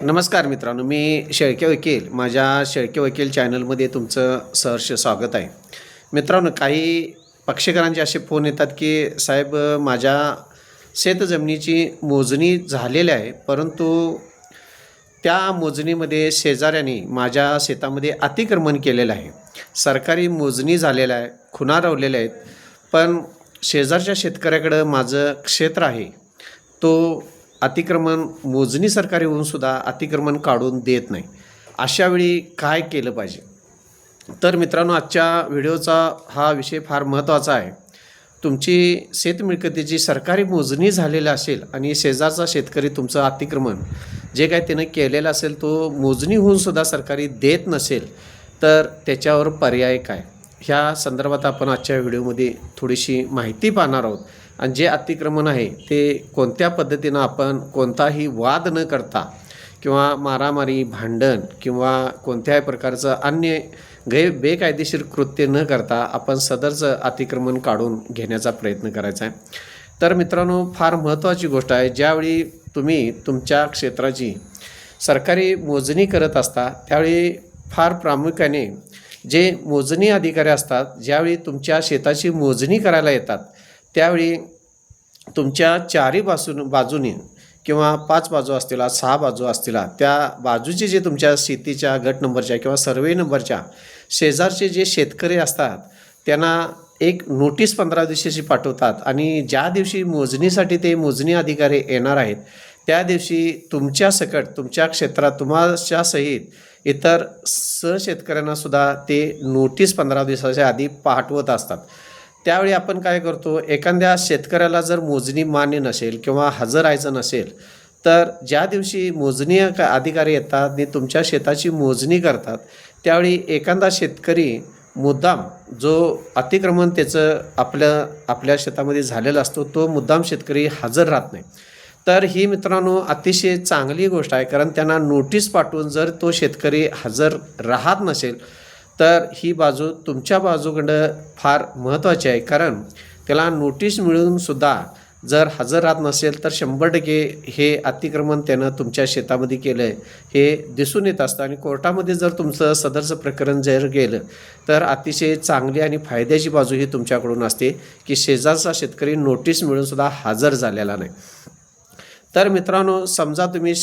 नमस्कार मित्रांनो, मी शेळके वकील. माझ्या शेळके वकील चॅनलमध्ये तुमचं सहर्ष स्वागत आहे. मित्रांनो, काही पक्षकारांचे असे फोन येतात की साहेब, माझ्या शेतजमिनीची मोजणी झालेली आहे, परंतु त्या मोजणीमध्ये शेजाऱ्यांनी माझ्या शेतामध्ये अतिक्रमण केलेलं आहे. सरकारी मोजणी झालेलं आहे, खुणा रवलेल्या आहेत, पण शेजारच्या शेतकऱ्याकडं माझं क्षेत्र आहे, तो अतिक्रमण मोजणी सरकारी होऊनसुद्धा अतिक्रमण काढून देत नाही. अशावेळी काय केलं पाहिजे? तर मित्रांनो, आजच्या व्हिडिओचा हा विषय फार महत्त्वाचा आहे. तुमची शेतमिळकतीची सरकारी मोजणी झालेली असेल आणि शेजारचा शेतकरी तुमचं अतिक्रमण जे काय त्यानं केलेलं असेल तो मोजणी होऊनसुद्धा सरकारी देत नसेल, तर त्याच्यावर पर्याय काय? ह्या संदर्भात आपण आजच्या व्हिडिओमध्ये थोडीशी माहिती पाहणार आहोत. आणि जे अतिक्रमण आहे ते कोणत्या पद्धतीनं आपण कोणताही वाद न करता किंवा मारामारी, भांडण किंवा कोणत्याही प्रकारचं अन्य बेकायदेशीर कृत्य न करता आपण सदरचं अतिक्रमण काढून घेण्याचा प्रयत्न करायचा आहे. तर मित्रांनो, फार महत्त्वाची गोष्ट आहे. ज्यावेळी तुम्ही तुमच्या क्षेत्राची सरकारी मोजणी करत असता त्यावेळी फार प्रामुख्याने जे मोजणी अधिकारी असतात, ज्यावेळी तुमच्या शेताची मोजणी करायला येतात त्यावेळी तुमच्या चारी बाजूने किंवा 5 बाजू असतील, 6 बाजू असतील, त्या बाजूचे जे तुमच्या शेतीच्या गट नंबरच्या किंवा सर्वे नंबरच्या शेजारचे जे शेतकरी असतात त्यांना एक नोटीस 15 दिवसाची पाठवतात आणि ज्या दिवशी मोजणीसाठी ते मोजणी अधिकारी येणार आहेत त्या दिवशी तुमच्या सकट तुमच्या क्षेत्रात तुमच्या सहित इतर शेतकऱ्यांनासुद्धा ते नोटीस 15 दिवसाच्या आधी पाठवत असतात. त्यावेळी आपण काय करतो, एखाद्या शेतकऱ्याला जर मोजणी मान्य नसेल किंवा हजर राहायचं नसेल, तर ज्या दिवशी मोजणी अधिकारी येतात आणि तुमच्या शेताची मोजणी करतात त्यावेळी एखादा शेतकरी मुद्दाम जो अतिक्रमण त्याचं आपल्या शेतामध्ये झालेला असतो तो मुद्दाम शेतकरी हजर राहत नाही. तर ही मित्रांनो अतिशय चांगली गोष्ट आहे, कारण त्यांना नोटीस पाठवून जर तो शेतकरी हजर राहत नसेल तर ही बाजू तुमच्या बाजूकडं फार महत्त्वाची आहे. कारण त्याला नोटीस मिळूनसुद्धा जर हजर राहत नसेल तर 100% हे अतिक्रमण त्यानं तुमच्या शेतामध्ये केलं आहे हे दिसून येत असतं. आणि कोर्टामध्ये जर तुमचं सदरचं प्रकरण जर गेलं तर अतिशय चांगली आणि फायद्याची बाजू ही तुमच्याकडून असते की शेजारचा शेतकरी नोटीस मिळूनसुद्धा हजर झालेला नाही. तर मित्रांनो, समजा तुम्ही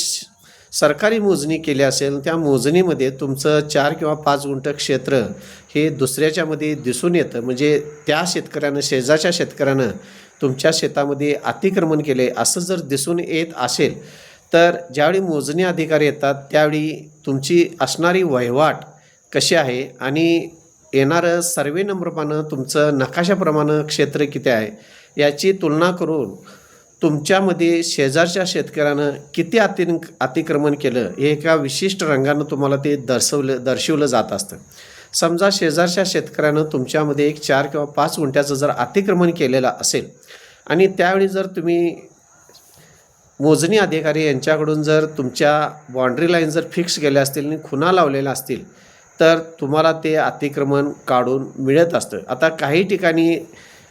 सरकारी मोजणी केली असेल, त्या मोजणीमध्ये तुमचं 4 किंवा 5 गुंठ क्षेत्र हे दुसऱ्याच्यामध्ये दिसून येतं, म्हणजे त्या शेतकऱ्यानं शेजारच्या शेतकऱ्यानं तुमच्या शेतामध्ये अतिक्रमण केले असं जर दिसून येत असेल तर ज्यावेळी मोजणी अधिकारी येतात त्यावेळी तुमची असणारी वहिवाट कशी आहे आणि येणारं सर्वे नंबरप्रमाणे तुमचं नकाशाप्रमाणे क्षेत्र किती आहे याची तुलना करून तुमच्यामध्ये शेजारच्या शेतकऱ्यानं किती अतिक्रमण केलं हे एका विशिष्ट रंगानं तुम्हाला ते दर्शवलं जात असतं. समजा शेजारच्या शेतकऱ्यानं तुमच्यामध्ये एक 4 किंवा 5 गुंठ्याचं जर अतिक्रमण केलेलं असेल आणि त्यावेळी जर तुम्ही मोजणी अधिकारी यांच्याकडून जर तुमच्या बाउंड्री लाईन जर फिक्स केल्या असतील आणि खुणा लावलेल्या असतील तर तुम्हाला ते अतिक्रमण काढून मिळत असतं. आता काही ठिकाणी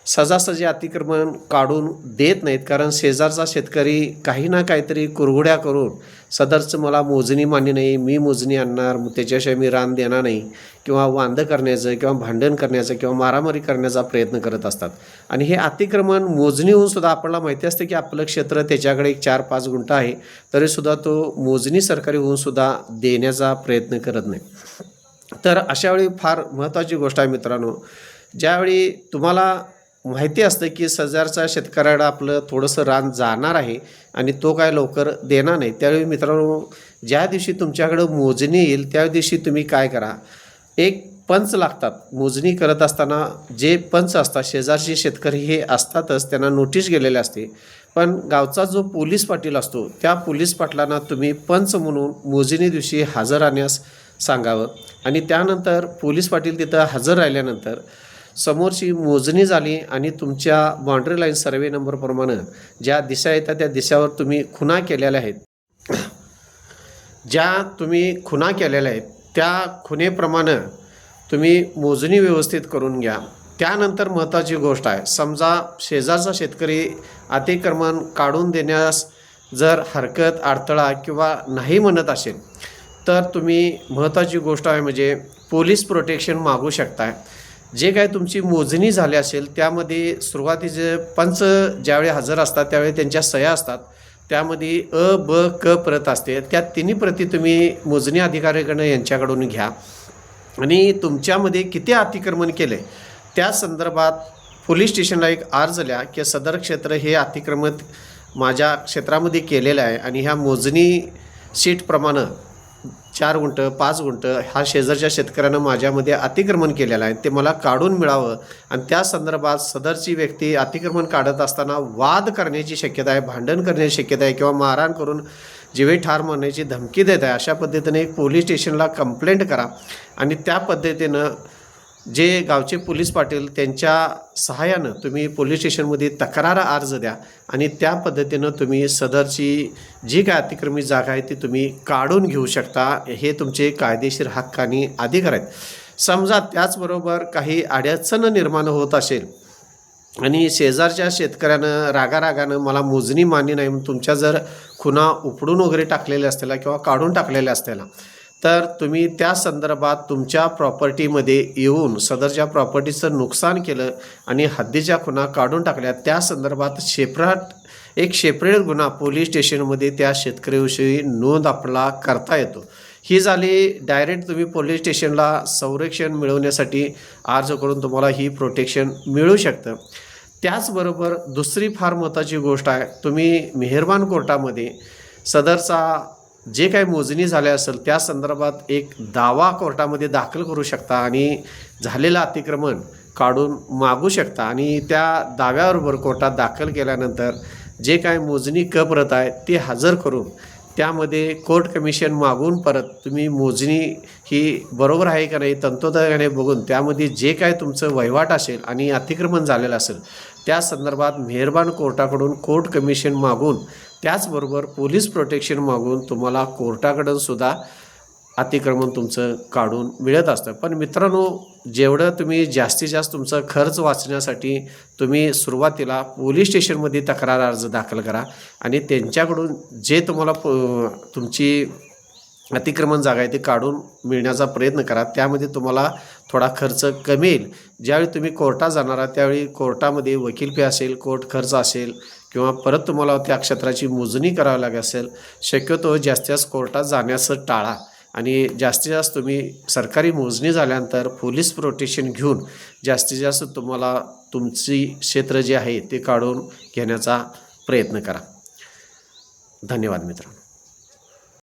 सहजासहजी अतिक्रमण काढून देत नाहीत, कारण शेजारचा शेतकरी काही ना काहीतरी कुरघुड्या करून सदरचं मला मोजणी मान्य नाही, मी मोजणी आणणार, त्याच्याशिवाय मी रान देणार नाही, किंवा वांदं करण्याचं किंवा भांडण करण्याचं किंवा मारामारी करण्याचा प्रयत्न करत असतात. आणि हे अतिक्रमण मोजणी होऊनसुद्धा आपल्याला माहिती असते की आपलं क्षेत्र त्याच्याकडे एक 4-5 गुंठ आहे, तरीसुद्धा तो मोजणी सरकारी होऊनसुद्धा देण्याचा प्रयत्न करत नाही. तर अशावेळी फार महत्त्वाची गोष्ट आहे मित्रांनो, ज्यावेळी तुम्हाला माहिती असतं की शेजारचा शेतकऱ्याला आपलं थोडंसं रान जाणार आहे आणि तो काय लवकर देणार नाही, त्यावेळी मित्रांनो ज्या दिवशी तुमच्याकडं मोजणी येईल त्या दिवशी तुम्ही काय करा, एक पंच लागतात. मोजणी करत असताना जे पंच असतात शेजारचे शेतकरी हे असतातच, त्यांना नोटीस गेलेली असते, पण गावचा जो पोलीस पाटील असतो त्या पोलीस पाटलांना तुम्ही पंच म्हणून मोजणी दिवशी हजर राहण्यास सांगावं. आणि त्यानंतर पोलीस पाटील तिथं हजर राहिल्यानंतर समोरची मोजणी झाली आणि तुमच्या बाउंड्री लाईन सर्वे नंबरप्रमाणे ज्या दिशा येतात त्या दिशावर तुम्ही खुणा केलेल्या आहेत, त्या खुणेप्रमाणे तुम्ही मोजणी व्यवस्थित करून घ्या. त्यानंतर महत्त्वाची गोष्ट आहे, समजा शेजारचा शेतकरी अतिक्रमण काढून देण्यास जर हरकत अडथळा किंवा नाही म्हणत असेल तर तुम्ही महत्त्वाची गोष्ट आहे म्हणजे पोलीस प्रोटेक्शन मागू शकताय. जे काय तुमची मोजणी झाली असेल त्यामध्ये सुरुवातीचे पंच ज्यावेळी हजर असतात त्यावेळी त्यांच्या सह्या असतात. त्यामध्ये अ, ब, क प्रत असते. त्या तिन्ही प्रती तुम्ही मोजणी अधिकाऱ्याकडून यांच्याकडून घ्या आणि तुमच्यामध्ये किती अतिक्रमण केले त्या संदर्भात पोलीस स्टेशनला एक अर्ज लिहा की सदर क्षेत्र हे अतिक्रमित माझ्या क्षेत्रामध्ये केलेलं आहे आणि ह्या मोजणी शीटप्रमाणे 4 गुंठ 5 गुंठ हा शेजारच्या शेतकऱ्यानं माझ्यामध्ये अतिक्रमण केलेलं आहे ते मला काढून मिळावं आणि त्या संदर्भात सदरची व्यक्ती अतिक्रमण काढत असताना वाद करण्याची शक्यता आहे, भांडण करण्याची शक्यता आहे किंवा मारहाण करून जीवे ठार मारण्याची धमकी देत आहे. अशा पद्धतीने एक पोलीस स्टेशनला कंप्लेंट करा आणि त्या पद्धतीनं जे गावचे पोलीस पाटील त्यांच्या सहाय्यानं तुम्ही पोलीस स्टेशनमध्ये तक्रार अर्ज द्या आणि त्या पद्धतीनं तुम्ही सदरची जी काय अतिक्रमित जागा आहे ती तुम्ही काढून घेऊ शकता. हे तुमचे कायदेशीर हक्क आणि अधिकार आहेत. समजा त्याचबरोबर काही अडचण निर्माण होत असेल आणि शेजारच्या शेतकऱ्यानं रागारागानं मला मोजणी मान्य नाही म्हणून तुमच्या जर खुणा उपडून वगैरे टाकलेल्या असतील किंवा काढून टाकलेल्या असतील तर तुम्ही त्या संदर्भात तुमच्या प्रॉपर्टीमध्ये येऊन सदरच्या प्रॉपर्टीचं नुकसान केलं आणि हद्दीच्या खुणा काढून टाकल्या त्या संदर्भात सेपरेट गुन्हा पोलीस स्टेशनमध्ये त्या शेतकऱ्याविषयी नोंद आपला करता येतो. ही झाली डायरेक्ट तुम्ही पोलीस स्टेशनला संरक्षण मिळवण्यासाठी अर्ज करून तुम्हाला ही प्रोटेक्शन मिळू शकतं. त्याचबरोबर दुसरी फार महत्त्वाची गोष्ट आहे, तुम्ही मेहरबान कोर्टामध्ये सदरचा जे काही मोजणी झाले असेल त्या संदर्भात एक दावा कोर्टामध्ये दाखल करू शकता आणि झालेलं अतिक्रमण काढून मागू शकता आणि त्या दाव्याबरोबर कोर्टात दाखल केल्यानंतर जे काही मोजणी प्रत आहे ती हजर करून त्यामध्ये कोर्ट कमिशन मागून परत तुम्ही मोजणी ही बरोबर आहे का नाही तंतोतंताने बघून त्यामध्ये जे काय तुमचं वहिवाट असेल आणि अतिक्रमण झालेलं असेल त्या संदर्भात मेहरबान कोर्टाकडून कोर्ट कमिशन मागून त्याचबरोबर पोलीस प्रोटेक्शन मागून तुम्हाला कोर्टाकडून सुद्धा अतिक्रमण तुमचं काढून मिळत असतं. पण मित्रांनो जेवढं तुम्ही जास्तीत जास्त तुमचा खर्च वाचण्यासाठी तुम्ही सुरुवातीला पोलीस स्टेशनमध्ये तक्रार अर्ज दाखल करा आणि त्यांच्याकडून जे तुम्हाला तुमची अतिक्रमण जागा आहे ते काढून मिळण्याचा प्रयत्न करा. त्यामध्ये तुम्हाला थोडा खर्च कमी येईल. ज्यावेळी तुम्ही कोर्टात जाणार आहात त्यावेळी कोर्टामध्ये वकील फी असेल, कोर्ट खर्च असेल किंवा परत तुम्हाला त्या क्षेत्राची मोजणी करावी लागेल असेल. शक्यतो जास्तीत जास्त कोर्टात जाण्याचं टाळा आणि जास्तीत जास्त तुम्ही सरकारी मोजणी झाल्यानंतर पोलीस प्रोटेक्शन घेऊन जास्तीत जास्त तुम्हाला तुमची क्षेत्र जे आहे ते काढून घेण्याचा प्रयत्न करा. धन्यवाद मित्रांनो.